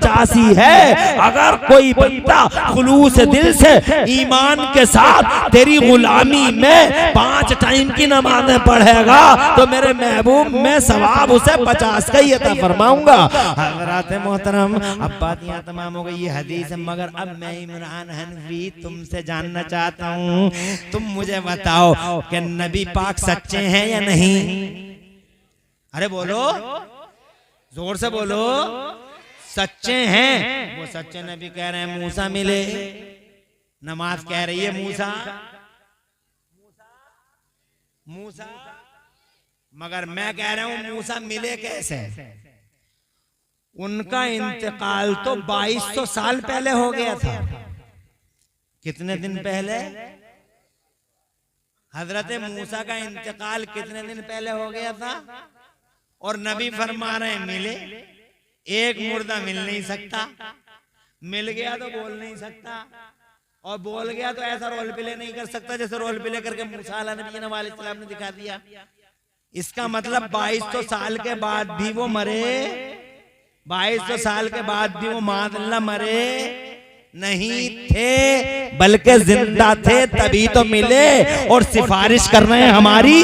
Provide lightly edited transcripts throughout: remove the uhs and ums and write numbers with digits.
85 है। अगर कोई बंदा खुलूस दिल से ईमान के साथ तेरी गुलामी में 5 टाइम की नमाज़ें पढ़ेगा तो मेरे महबूब में सवाब उसे 50 का ही अता फरमाऊंगा। हज़रात मोहतरम, अब बात यहाँ तमाम हो गई, ये हदीस है। मगर अब मैं इमरान हनफी तुमसे जानना चाहता हूँ, तुम मुझे बताओ कि नबी पाक सच्चे हैं या नहीं? अरे बोलो, जोर से बोलो, सच्चे हैं? वो सच्चे नबी कह रहे हैं मूसा मिले, नमाज कह रही है मूसा मूसा, मगर मैं कह रहा हूं मूसा मिले कैसे? उनका इंतकाल तो 2200 साल पहले हो गया था। कितने दिन पहले? हजरत मूसा का इंतकाल कितने दिन पहले हो गया था? और नबी फरमा रहे हैं मिले। एक मुर्दा मिल नहीं सकता, मिल गया तो बोल नहीं सकता, और बोल गया तो ऐसा रोल प्ले नहीं कर सकता जैसे रोल प्ले करके मूसा नबी ने दिखा दिया। इसका मतलब 2200 साल के बाद भी वो मरे, 2200 साल के बाद भी वो मादल्ला मरे नहीं थे, बल्कि जिंदा थे तभी तो मिले और सिफारिश कर रहे हैं हमारी।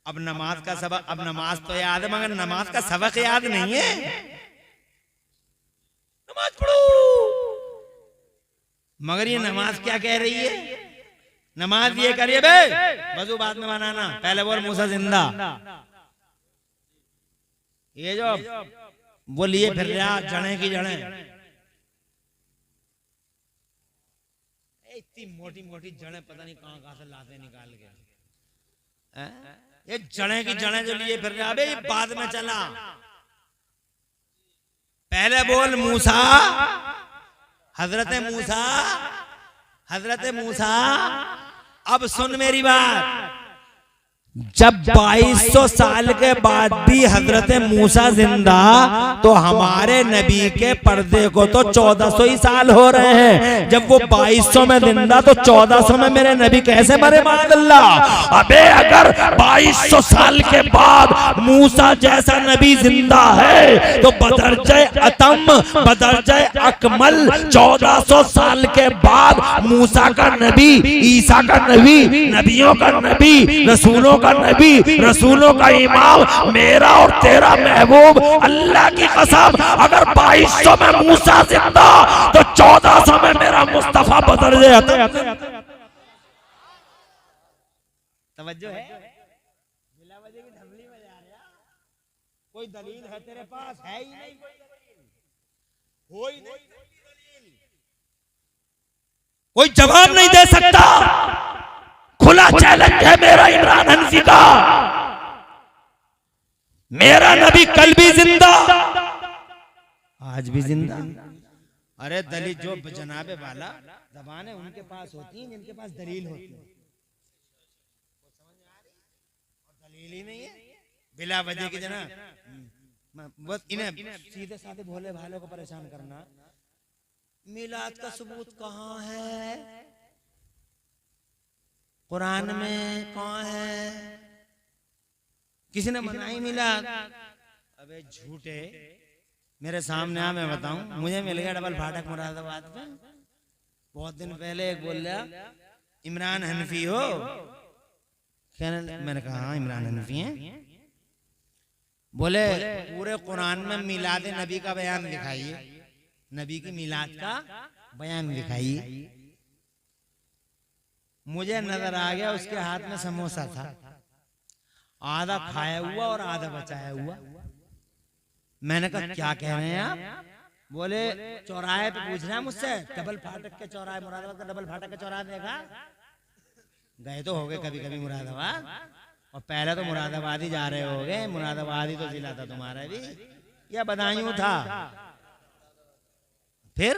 अब नमाज का सबक, अब नमाज तो याद है मगर नमाज का सबक याद नहीं है। नमाज पढ़ो, मगर ये नमाज क्या कह रही है? नमाज ये करिए बे, वजू बाद में बनाना, पहले बोल मूसा जिंदा। ये जो वो लिए फिर रहा जड़े की जड़े, इतनी मोटी मोटी जड़ें पता नहीं कहां कहां से लाते निकाल के, ये जड़ें की जड़ें जो लिए फिर रहा, ये बाद में चला। पहले बोल मूसा, हजरत मूसा, हजरत मूसा। अब सुन मेरी बात, जब 2200 साल के बाद भी हजरत मूसा जिंदा, तो हमारे नबी के पर्दे को तो 1400 ही साल हो रहे हैं। जब वो 2200 में जिंदा तो 1400 में मेरे नबी कैसे मरे? मादल्लाह। अबे अगर 2200 साल के बाद मूसा जैसा नबी जिंदा है तो बदरजे अतम, बदरजे अकमल 1400 साल के बाद मूसा का नबी, ईसा का नबी, नबियों का नबी, रसूलों नबी, रसूलों का इमाम, मेरा और तेरा महबूब, अल्लाह की कसम, अगर 2200 में मूसा जिंदा तो 1400 में मेरा मुस्तफा बदल जाता। तवज्जो है? बिला वजह की ढमली बजा रहा, कोई दलील है तेरे पास? है ही नहीं कोई दलील, कोई जवाब नहीं दे सकता। खुला चैलेंज है मेरा इमरान हनफी का, मेरा नबी कल भी जिंदा, आज भी जिंदा। अरे दलील जो जनाबे वाला जबानें उनके पास होती हैं जिनके पास दलील होती है, दलील ही नहीं है, बिला वजह की जना बस इन्हें सीधे साधे भोले भालों को परेशान करना। मिलाद का सबूत कहाँ है? कुरान में कहाँ है? किसी ने मनाई मिलाद? अबे झूठे, मेरे सामने आ, मैं बताऊं, मुझे मिल गया डबल फाटक मुरादाबाद में। बहुत दिन पहले एक बोल रहा इमरान हनफी हो, मैंने कहा हाँ इमरान हनफी हैं। बोले पूरे कुरान में मिलाद नबी का बयान दिखाइए, नबी की मिलाद का बयान दिखाइए। मुझे नजर आ गया उसके हाथ में समोसा था, आधा खाया हुआ और आधा बचाया हुआ। मैंने कहा क्या कह रहे हैं आप? बोले चौराहे पे पूछ रहे हैं मुझसे, डबल फाटक के चौराहे, मुरादाबाद का डबल फाटक के चौराहे देखा? गए तो हो गए कभी कभी मुरादाबाद, और पहले तो मुरादाबाद ही जा रहे हो गए। मुरादाबाद ही तो जिला था तुम्हारा भी, या बदायूं था? फिर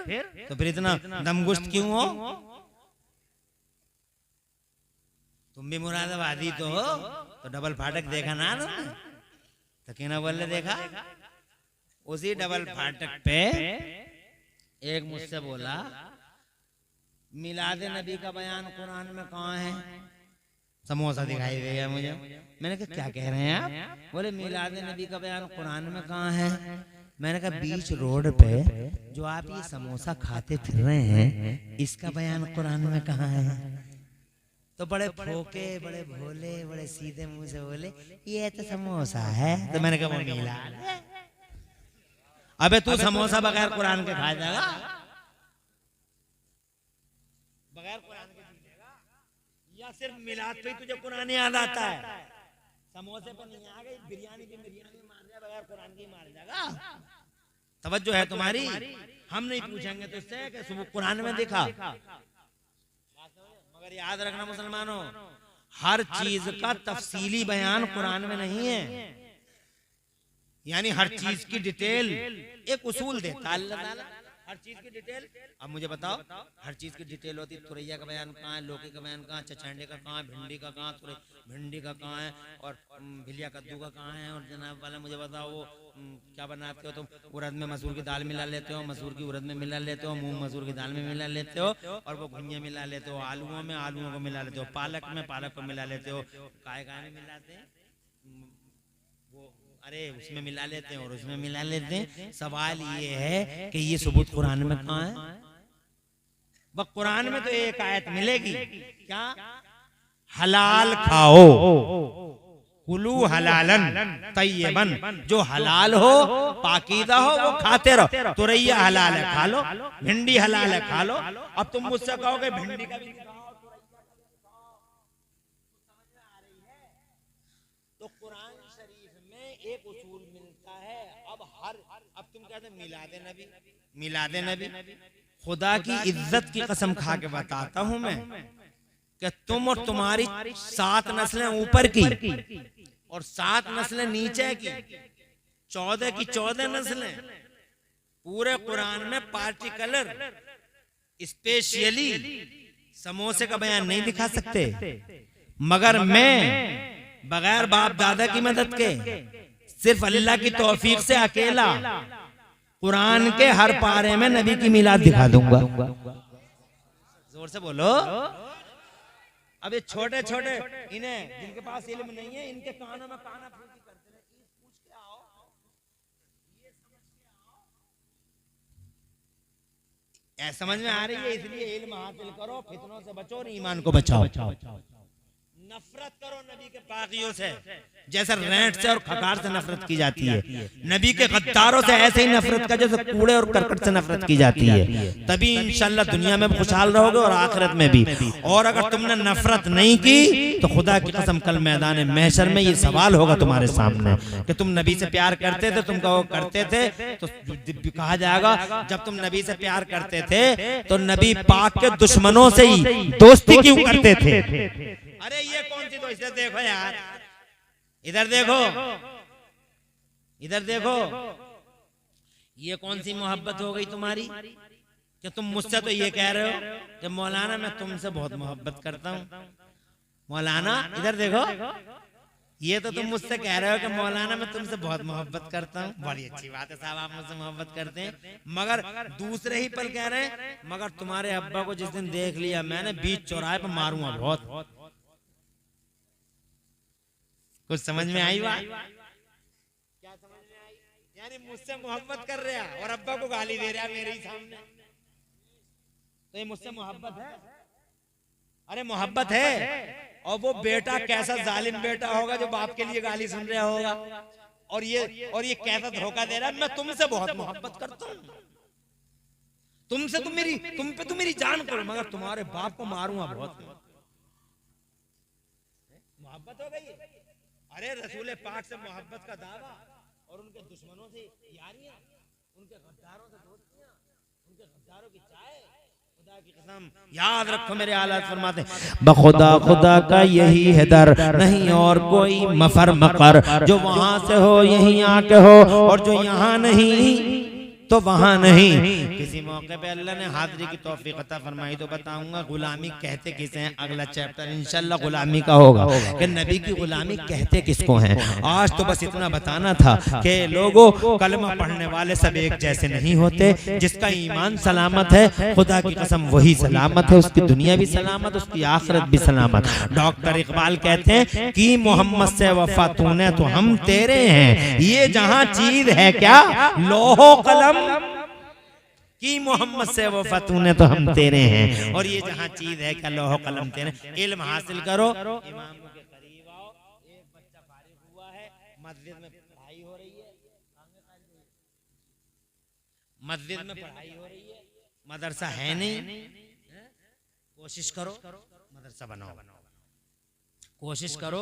इतना दमगुश्त क्यों हो? तुम भी मुरादाबादी तो हो, तो डबल फाटक देखा ना तुमने? तो क्यों ना बोले देखा? उसी डबल फाटक पे एक मुझसे बोला मिलाद नबी का बयान कुरान में कहाँ है? समोसा दिखाई देगा मुझे। मैंने कहा क्या कह रहे हैं आप? बोले मिलाद नबी का बयान कुरान में कहाँ है? मैंने कहा बीच रोड पे जो आप ये समोसा खाते फिर रहे हैं इसका बयान कुरान में कहाँ है? तो बड़े फोके, बड़े भोले, बड़े सीधे मुंह से बोले ये तो समोसा है। तो मैंने कहा वो मिलाद है। अबे तू समोसा बगैर कुरान के खा जाएगा? बगैर कुरान के जीएगा? या सिर्फ मिलाद पे तुझे कुरान याद आता है? समोसे पे नहीं आ गई, बिरयानी पे बिरयानी मार दिया, बगैर कुरान की मार जाएगा? तवज्जो है तुम्हारी? हम नहीं पूछेंगे तुझसे कि कुरान में दिखा। मगर याद रखना मुसलमानों, हर चीज का तफसीली बयान कुरान में नहीं है। यानी हर चीज की डिटेल एक उसूल देता अल्लाह ताला, हर चीज की डिटेल। अब मुझे बताओ, हर चीज की डिटेल होती है। तुरैया का बयान कहाँ है? लौकी का बयान कहाँ? चचंडे का कहाँ? भिंडी का कहाँ? भिंडी का कहाँ है? और भिलिया कद्दू का कहाँ है? और जनाब वाला मुझे बताओ वो क्या बनाते हो तुम? उड़द में मसूर की दाल मिला लेते हो, मसूर की उड़द में मिला लेते हो, मूंग मसूर की दाल में मिला लेते हो, और वो घुइयां मिला लेते हो, आलूओं में आलूओं को मिला लेते हो, पालक में पालक को मिला लेते हो, काय में मिलाते हैं वो, अरे उसमें मिला लेते हैं और उसमें मिला लेते हैं। सवाल ये है कि ये सबूत कुरान में कहाँ है? वह कुरान में तो एक आयत मिलेगी, क्या? हलाल खाओ, कुलू हलालन तय्यबन, जो हलाल हो पाकीज़ा हो वो खाते रहो। तुरैया हलाल है खा लो, भिंडी हलाल है खा लो। अब तुम मुझसे कहोगे भिंडी का भी खाओ, तो कुरान शरीफ में एक उसूल मिलता है। अब तुम कहते मिलादे नबी, मिलादे नबी। खुदा की इज्जत की कसम खा के बताता हूं मैं कि तुम और तुम्हारी 7 नस्लें ऊपर की और 7 नस्लें नीचे की, 14 की 14 नस्लें पूरे कुरान में पार्टिकुलर स्पेशली समोसे का बयान नहीं दिखा सकते। मगर मैं बगैर बाप दादा की मदद के, सिर्फ अल्लाह की तौफीक से अकेला कुरान के हर पारे में नबी की मिलाद दिखा दूंगा। जोर से बोलो। अब ये छोटे छोटे इन्हें जिनके पास इल्म नहीं है, इनके कानों में काना फूंकी करते हैं, पूछ के आओ, ये समझ के आओ। समझ में आ रही है? इसलिए इल्म हासिल करो, फितनों से बचो और ईमान को बचाओ। नफरत करो नबी के पागियों से, जैसे रेंट से और खकार से नफरत की जाती है। नबी के गद्दारों से ऐसे ही नफरत का जैसे कूड़े और करकट से नफरत की जाती है। तभी इंशाल्लाह दुनिया में खुशहाल रहोगे और आखिरत में भी। और अगर तुमने नफरत नहीं की तो खुदा की कसम कल मैदान महशर में ये सवाल होगा तुम्हारे सामने कि तुम नबी से प्यार करते थे, तुम कहो करते थे, तो कहा जाएगा जब तुम नबी से प्यार करते थे तो नबी पाक के दुश्मनों से ही दोस्ती क्यों करते थे? अरे ये कौन सी दोस्ती? देखो यार, इधर देखो, इधर देखो, ये कौन सी मोहब्बत हो गई तुम्हारी कि तुम मुझसे तो ये कह रहे हो कि मौलाना मैं तुमसे बहुत मोहब्बत करता हूँ। मौलाना इधर देखो, ये तो तुम मुझसे कह रहे हो कि मौलाना मैं तुमसे बहुत मोहब्बत करता हूँ। बड़ी अच्छी बात है साहब, आप मुझसे मोहब्बत करते हैं। मगर दूसरे ही पल कह रहे हैं मगर तुम्हारे अब्बा को जिस दिन देख लिया मैंने बीच चौराहे पर मारूंगा बहुत। कुछ समझ में आई बात? क्या समझ में आई? यानी मुझसे मोहब्बत कर रहा और अब्बा को गाली दे रहा मेरे ही सामने, तो ये मुझसे मोहब्बत है? अरे मोहब्बत है। और वो बेटा कैसा जालिम बेटा होगा जो बाप के लिए गाली सुन रहा होगा, और ये कैसा धोखा दे रहा है। मैं तुमसे बहुत मोहब्बत करता हूँ, तुमसे तुम पे तो मेरी जान करो, मगर तुम्हारे बाप को मारूंगा बहुत। मोहब्बत हो गई। अरे रसूल पाक से मोहब्बत का दावा और उनके दुश्मनों से यारियां, उनके गद्दारों से दोस्तियां, उनके गद्दारों की चाय। खुदा की कसम याद रखो मेरे आला फरमाते बखुदा खुदा का यही है दर, नहीं और कोई मफर मकर। जो वहां से हो यहीं आके हो, और जो यहाँ नहीं तो वहां नहीं। किसी मौके पे अल्लाह ने हाजिरी की तौफीक अता फरमाई तो बताऊंगा गुलामी कहते किसे हैं। अगला चैप्टर इंशाल्लाह गुलामी का होगा कि नबी की गुलामी कहते किसको हैं। आज तो बस इतना बताना था कि लोगों कलमा पढ़ने वाले सब एक जैसे नहीं होते। जिसका ईमान सलामत है खुदा की कसम वही सलामत है, उसकी दुनिया भी सलामत, उसकी आखिरत भी सलामत। डॉक्टर इकबाल कहते हैं कि मोहम्मद से वफा तूने तो हम तेरे हैं, ये जहां चीज है क्या लोहो कलम कि मोहम्मद से वफा तूने तो हम तेरे हैं, और ये जहां चीज है क्या लोहो कलम तेरे। इल्म हासिल करो, इमाम के करीब आओ। एक बच्चा फारिग हुआ है, मस्जिद में पढ़ाई हो रही है, मस्जिद में पढ़ाई हो रही है, मदरसा है नहीं। कोशिश करो मदरसा बनाओ, कोशिश करो